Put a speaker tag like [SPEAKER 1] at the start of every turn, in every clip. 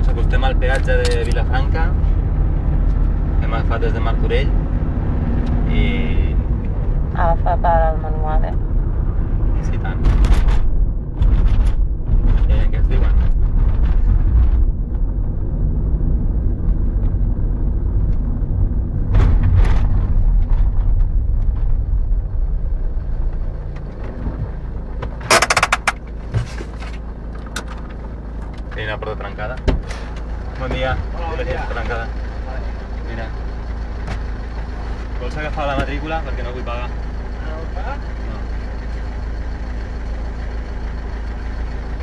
[SPEAKER 1] ens acostem al peatge de Vilafranca. Hem agafat des de Martorell i...
[SPEAKER 2] Agafat ara el manual,
[SPEAKER 1] Sí, tant. I què ens diuen? Tenim la porta trencada. Bon dia.
[SPEAKER 3] Hola, bon dia.
[SPEAKER 1] Trencada. Mira. Vols agafar la matrícula? Perquè no vull pagar.
[SPEAKER 3] No vull pagar?
[SPEAKER 1] No.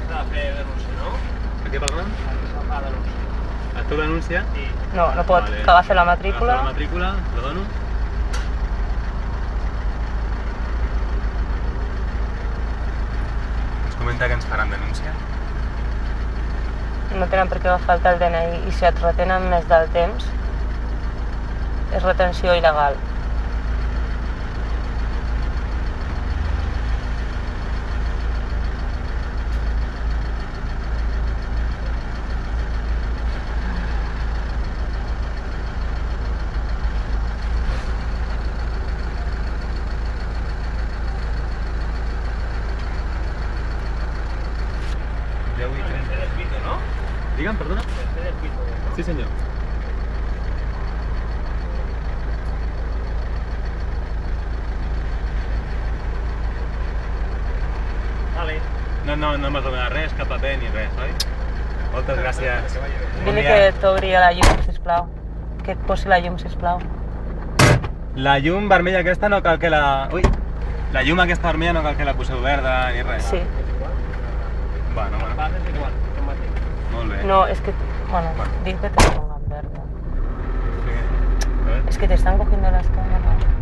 [SPEAKER 3] S'ha de fer denúncia, no?
[SPEAKER 1] Per què, perdona?
[SPEAKER 3] S'ha de fer denúncia.
[SPEAKER 1] El teu denúncia?
[SPEAKER 3] Sí.
[SPEAKER 2] No pot,
[SPEAKER 1] Vale.
[SPEAKER 2] que agafi la matrícula.
[SPEAKER 1] Agafa la matrícula, la dono. Ens comenta que ens faran denúncia.
[SPEAKER 2] No tenen per què agafar el DNI i si et retenen més del temps és retenció il·legal.
[SPEAKER 3] Mercedes Vito, ¿no?
[SPEAKER 1] Digue'm, perdona?
[SPEAKER 3] Mercedes Vito, ¿no?
[SPEAKER 1] Sí, senyor.
[SPEAKER 3] Vale.
[SPEAKER 1] No m'has donat res, cap paper ni res, oi? Moltes gràcies.
[SPEAKER 3] Que vagi bé.
[SPEAKER 1] Bon
[SPEAKER 2] Dili
[SPEAKER 1] dia.
[SPEAKER 2] que t'obri la llum, sisplau. Que et posi la llum, sisplau.
[SPEAKER 1] La llum vermella aquesta no cal que la... Ui! La llum aquesta vermella no cal que la poseu verda ni res.
[SPEAKER 2] Sí.
[SPEAKER 1] Bueno.
[SPEAKER 3] Vas és igual, que mateix.
[SPEAKER 1] Molt bé.
[SPEAKER 2] No, es que... Bueno,
[SPEAKER 1] Bueno.
[SPEAKER 2] di que te pongan verde.
[SPEAKER 1] Sí. A ver.
[SPEAKER 2] Es que te están cogiendo las cámaras.